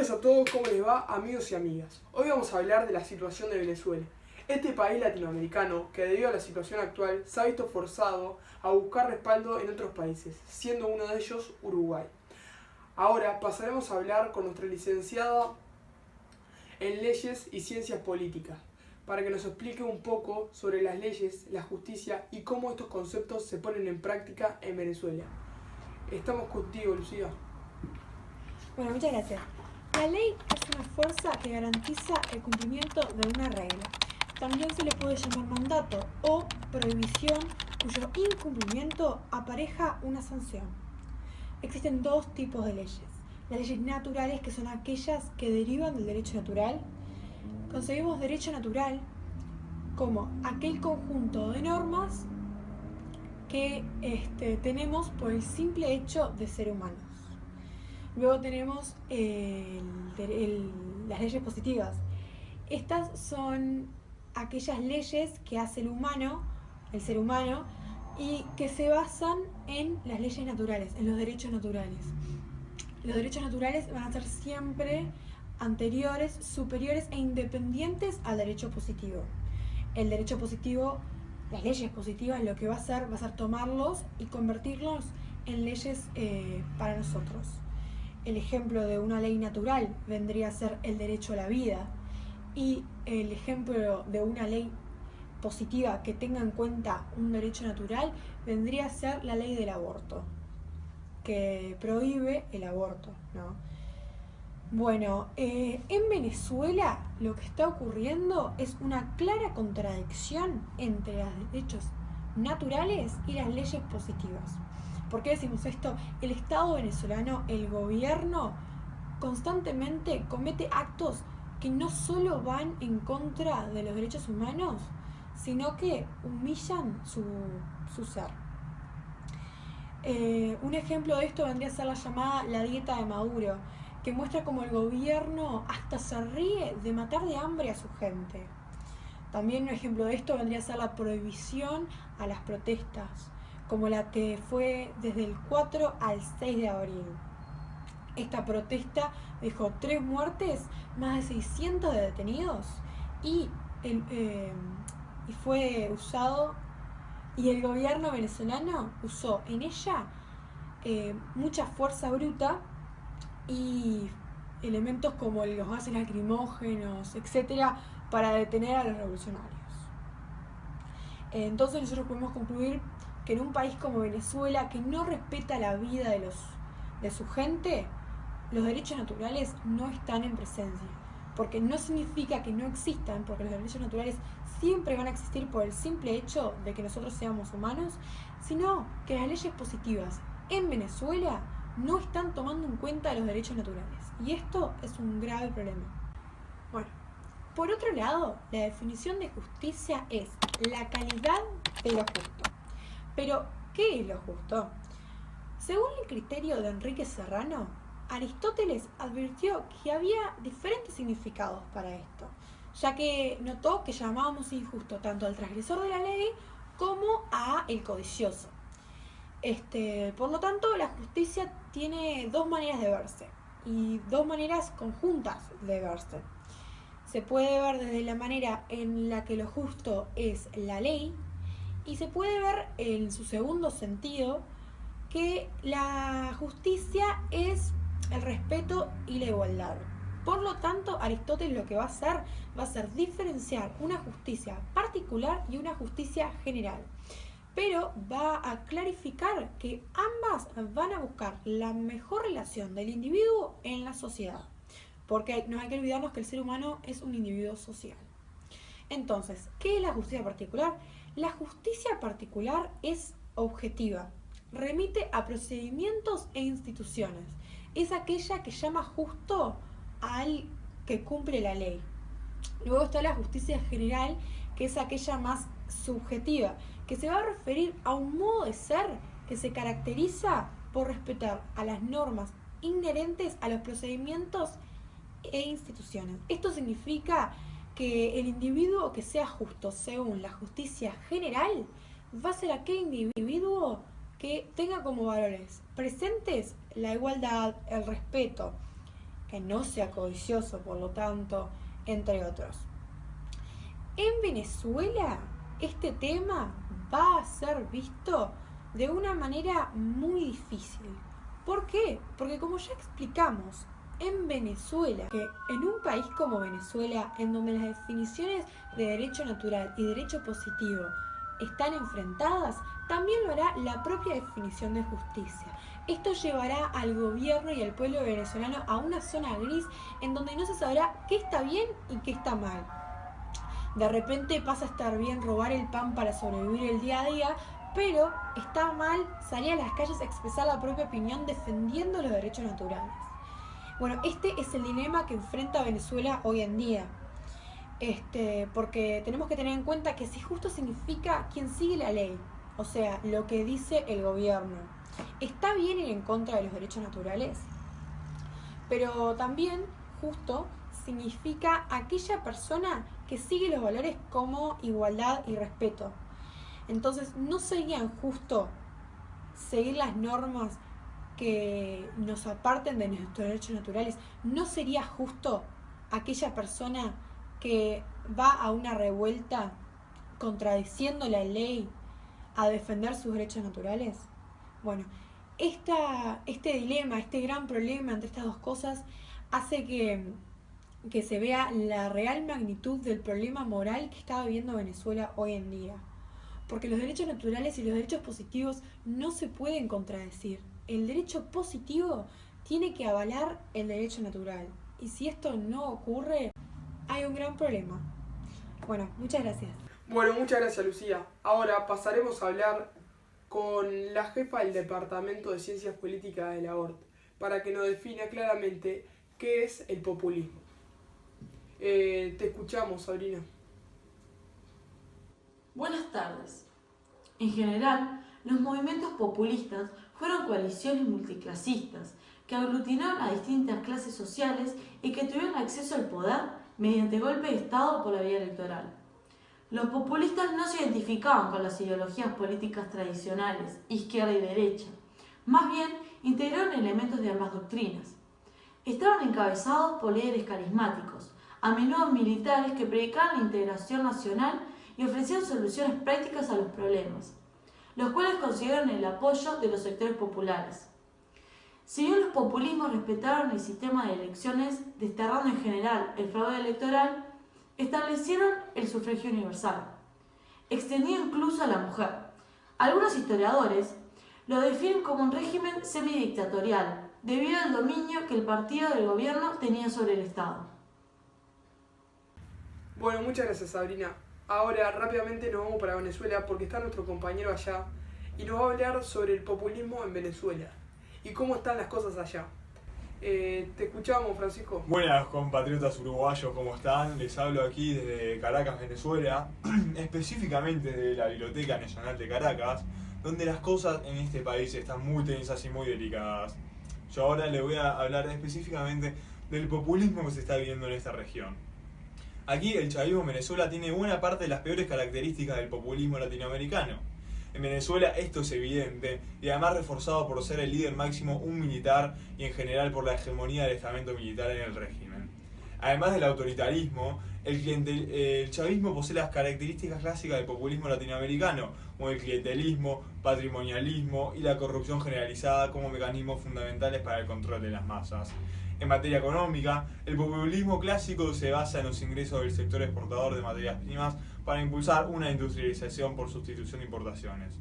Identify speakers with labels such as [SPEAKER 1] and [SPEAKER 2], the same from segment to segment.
[SPEAKER 1] días a todos, ¿cómo les va, amigos y amigas? Hoy vamos a hablar de la situación de Venezuela. Este país latinoamericano que debido a la situación actual se ha visto forzado a buscar respaldo en otros países, siendo uno de ellos Uruguay. Ahora pasaremos a hablar con nuestra licenciada en Leyes y Ciencias Políticas, para que nos explique un poco sobre las leyes, la justicia y cómo estos conceptos se ponen en práctica en Venezuela. Estamos contigo, Lucía.
[SPEAKER 2] Bueno, muchas gracias. La ley es una fuerza que garantiza el cumplimiento de una regla. También se le puede llamar mandato o prohibición cuyo incumplimiento apareja una sanción. Existen dos tipos de leyes. Las leyes naturales, que son aquellas que derivan del derecho natural. Concebimos derecho natural como aquel conjunto de normas que tenemos por el simple hecho de ser humanos. Luego tenemos las leyes positivas. Estas son aquellas leyes que hace el ser humano, y que se basan en las leyes naturales, en los derechos naturales. Los derechos naturales van a ser siempre anteriores, superiores e independientes al derecho positivo. El derecho positivo, las leyes positivas, lo que va a hacer tomarlos y convertirlos en leyes para nosotros. El ejemplo de una ley natural vendría a ser el derecho a la vida, y el ejemplo de una ley positiva que tenga en cuenta un derecho natural vendría a ser la ley del aborto, que prohíbe el aborto, ¿no? Bueno, en Venezuela lo que está ocurriendo es una clara contradicción entre los derechos naturales y las leyes positivas. ¿Por qué decimos esto? El Estado venezolano, el gobierno, constantemente comete actos que no solo van en contra de los derechos humanos, sino que humillan su ser. Un ejemplo de esto vendría a ser la llamada la dieta de Maduro, que muestra cómo el gobierno hasta se ríe de matar de hambre a su gente. También un ejemplo de esto vendría a ser la prohibición a las protestas, como la que fue desde el 4 al 6 de abril. Esta protesta dejó 3 muertes, más de 600 de detenidos, y fue usado, y el gobierno venezolano usó en ella mucha fuerza bruta y elementos como los gases lacrimógenos, etcétera, para detener a los revolucionarios. Entonces nosotros podemos concluir que en un país como Venezuela, que no respeta la vida de su gente, los derechos naturales no están en presencia, porque no significa que no existan, porque los derechos naturales siempre van a existir por el simple hecho de que nosotros seamos humanos, sino que las leyes positivas en Venezuela no están tomando en cuenta los derechos naturales, y esto es un grave problema. Bueno, por otro lado, la definición de justicia es la calidad de lo justo. Pero, ¿qué es lo justo? Según el criterio de Enrique Serrano, Aristóteles advirtió que había diferentes significados para esto, ya que notó que llamábamos injusto tanto al transgresor de la ley como a el codicioso. Por lo tanto, la justicia tiene dos maneras de verse, y dos maneras conjuntas de verse. Se puede ver desde la manera en la que lo justo es la ley, y se puede ver en su segundo sentido que la justicia es el respeto y la igualdad. Por lo tanto, Aristóteles lo que va a hacer diferenciar una justicia particular y una justicia general. Pero va a clarificar que ambas van a buscar la mejor relación del individuo en la sociedad, porque no hay que olvidarnos que el ser humano es un individuo social. Entonces, ¿qué es la justicia particular? La justicia particular es objetiva, remite a procedimientos e instituciones. Es aquella que llama justo al que cumple la ley. Luego está la justicia general, que es aquella más subjetiva, que se va a referir a un modo de ser que se caracteriza por respetar a las normas inherentes a los procedimientos e instituciones. Esto significa que el individuo que sea justo según la justicia general va a ser aquel individuo que tenga como valores presentes la igualdad, el respeto, que no sea codicioso, por lo tanto, entre otros. En Venezuela, este tema va a ser visto de una manera muy difícil. ¿Por qué? Porque como ya explicamos, en Venezuela, que en un país como Venezuela, en donde las definiciones de derecho natural y derecho positivo están enfrentadas, también lo hará la propia definición de justicia. Esto llevará al gobierno y al pueblo venezolano a una zona gris en donde no se sabrá qué está bien y qué está mal. De repente pasa a estar bien robar el pan para sobrevivir el día a día, pero está mal salir a las calles a expresar la propia opinión defendiendo los derechos naturales. Bueno, este es el dilema que enfrenta Venezuela hoy en día. Porque tenemos que tener en cuenta que si justo significa quien sigue la ley, o sea, lo que dice el gobierno. ¿Está bien ir en contra de los derechos naturales? Pero también justo significa aquella persona que sigue los valores como igualdad y respeto. Entonces, ¿no sería injusto seguir las normas que nos aparten de nuestros derechos naturales? ¿No sería justo aquella persona que va a una revuelta contradiciendo la ley a defender sus derechos naturales? Bueno, este dilema, este gran problema entre estas dos cosas hace que se vea la real magnitud del problema moral que está viviendo Venezuela hoy en día. Porque los derechos naturales y los derechos positivos no se pueden contradecir. El derecho positivo tiene que avalar el derecho natural. Y si esto no ocurre, hay un gran problema. Bueno, muchas gracias.
[SPEAKER 1] Bueno, muchas gracias, Lucía. Ahora pasaremos a hablar con la jefa del Departamento de Ciencias Políticas de la ORT para que nos defina claramente qué es el populismo. Te escuchamos, Sabrina.
[SPEAKER 3] Buenas tardes. En general, los movimientos populistas fueron coaliciones multiclasistas que aglutinaron a distintas clases sociales y que tuvieron acceso al poder mediante golpe de Estado por la vía electoral. Los populistas no se identificaban con las ideologías políticas tradicionales, izquierda y derecha. Más bien, integraron elementos de ambas doctrinas. Estaban encabezados por líderes carismáticos, a menudo militares que predicaban la integración nacional y ofrecían soluciones prácticas a los problemas, los cuales consiguieron el apoyo de los sectores populares. Si bien los populismos respetaron el sistema de elecciones, desterrando en general el fraude electoral, establecieron el sufragio universal, extendido incluso a la mujer. Algunos historiadores lo definen como un régimen semidictatorial, debido al dominio que el partido del gobierno tenía sobre el Estado.
[SPEAKER 1] Bueno, muchas gracias, Sabrina. Ahora rápidamente nos vamos para Venezuela porque está nuestro compañero allá y nos va a hablar sobre el populismo en Venezuela y cómo están las cosas allá. Te escuchamos, Francisco.
[SPEAKER 4] Buenas compatriotas uruguayos, ¿cómo están? Les hablo aquí desde Caracas, Venezuela, específicamente de la Biblioteca Nacional de Caracas, donde las cosas en este país están muy tensas y muy delicadas. Yo ahora les voy a hablar específicamente del populismo que se está viviendo en esta región. Aquí el chavismo en Venezuela tiene buena parte de las peores características del populismo latinoamericano. En Venezuela esto es evidente y además reforzado por ser el líder máximo un militar y en general por la hegemonía del estamento militar en el régimen. Además del autoritarismo, el chavismo posee las características clásicas del populismo latinoamericano, como el clientelismo, patrimonialismo y la corrupción generalizada como mecanismos fundamentales para el control de las masas. En materia económica, el populismo clásico se basa en los ingresos del sector exportador de materias primas para impulsar una industrialización por sustitución de importaciones.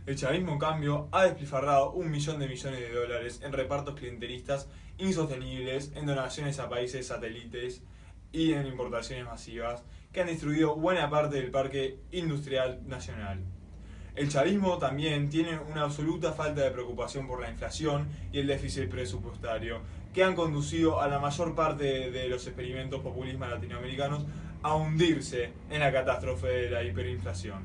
[SPEAKER 4] El chavismo, en cambio, ha despilfarrado $1 millón de millones de dólares en repartos clientelistas insostenibles, en donaciones a países satélites y en importaciones masivas que han destruido buena parte del parque industrial nacional. El chavismo también tiene una absoluta falta de preocupación por la inflación y el déficit presupuestario, que han conducido a la mayor parte de los experimentos populistas latinoamericanos a hundirse en la catástrofe de la hiperinflación.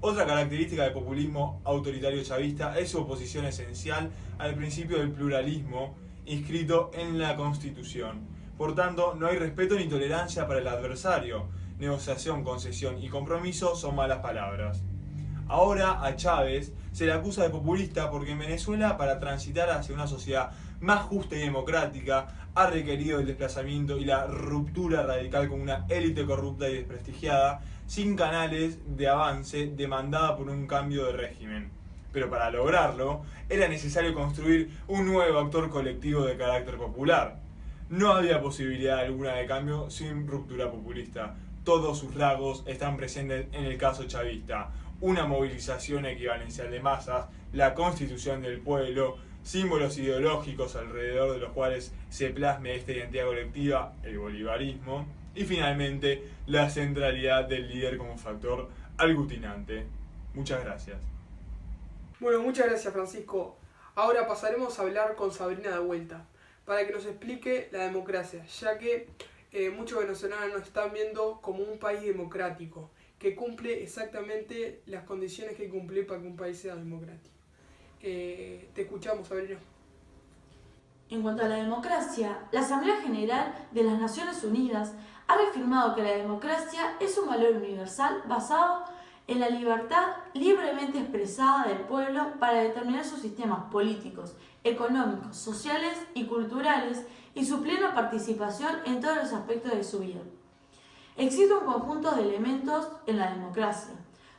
[SPEAKER 4] Otra característica del populismo autoritario chavista es su oposición esencial al principio del pluralismo inscrito en la Constitución. Por tanto, no hay respeto ni tolerancia para el adversario. Negociación, concesión y compromiso son malas palabras. Ahora a Chávez se le acusa de populista porque en Venezuela, para transitar hacia una sociedad más justa y democrática, ha requerido el desplazamiento y la ruptura radical con una élite corrupta y desprestigiada, sin canales de avance demandada por un cambio de régimen. Pero para lograrlo, era necesario construir un nuevo actor colectivo de carácter popular. No había posibilidad alguna de cambio sin ruptura populista. Todos sus rasgos están presentes en el caso chavista. Una movilización equivalencial de masas, la constitución del pueblo, símbolos ideológicos alrededor de los cuales se plasme esta identidad colectiva, el bolivarismo, y finalmente la centralidad del líder como factor aglutinante. Muchas gracias.
[SPEAKER 1] Bueno, muchas gracias, Francisco. Ahora pasaremos a hablar con Sabrina de vuelta, para que nos explique la democracia, ya que muchos venezolanos nos están viendo como un país democrático, que cumple exactamente las condiciones que hay que cumplir para que un país sea democrático. Te escuchamos, Sabrina.
[SPEAKER 3] En cuanto a la democracia, la Asamblea General de las Naciones Unidas ha reafirmado que la democracia es un valor universal basado en la libertad libremente expresada del pueblo para determinar sus sistemas políticos, económicos, sociales y culturales y su plena participación en todos los aspectos de su vida. Existe un conjunto de elementos en la democracia,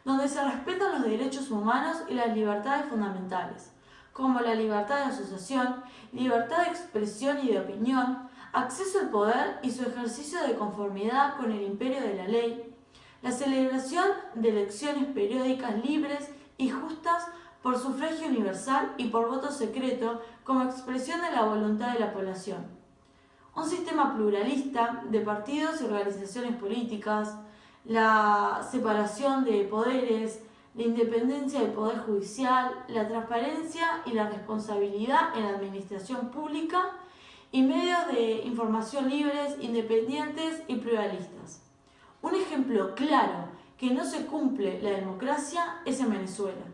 [SPEAKER 3] donde se respetan los derechos humanos y las libertades fundamentales, como la libertad de asociación, libertad de expresión y de opinión, acceso al poder y su ejercicio de conformidad con el imperio de la ley, la celebración de elecciones periódicas libres y justas por sufragio universal y por voto secreto como expresión de la voluntad de la población. Un sistema pluralista de partidos y organizaciones políticas, la separación de poderes, la independencia del poder judicial, la transparencia y la responsabilidad en la administración pública y medios de información libres, independientes y pluralistas. Un ejemplo claro que no se cumple la democracia es en Venezuela,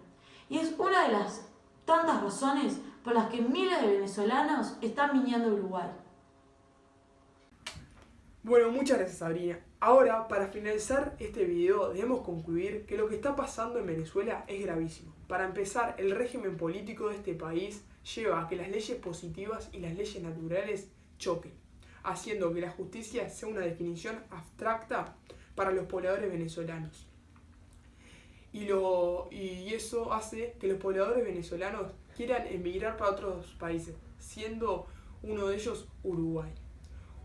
[SPEAKER 3] y es una de las tantas razones por las que miles de venezolanos están viniendo a Uruguay.
[SPEAKER 1] Bueno, muchas gracias, Sabrina. Ahora, para finalizar este video, debemos concluir que lo que está pasando en Venezuela es gravísimo. Para empezar, el régimen político de este país lleva a que las leyes positivas y las leyes naturales choquen, haciendo que la justicia sea una definición abstracta para los pobladores venezolanos. Y eso hace que los pobladores venezolanos quieran emigrar para otros países, siendo uno de ellos Uruguay.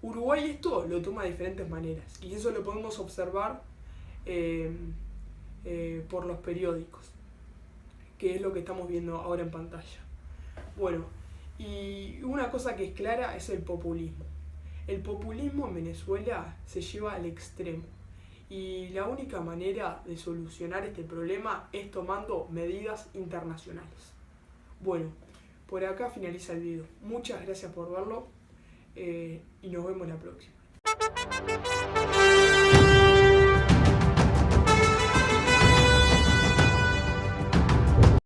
[SPEAKER 1] Uruguay esto lo toma de diferentes maneras, y eso lo podemos observar por los periódicos, que es lo que estamos viendo ahora en pantalla. Bueno, y una cosa que es clara es el populismo. El populismo en Venezuela se lleva al extremo, y la única manera de solucionar este problema es tomando medidas internacionales. Bueno, por acá finaliza el video. Muchas gracias por verlo y nos vemos la próxima.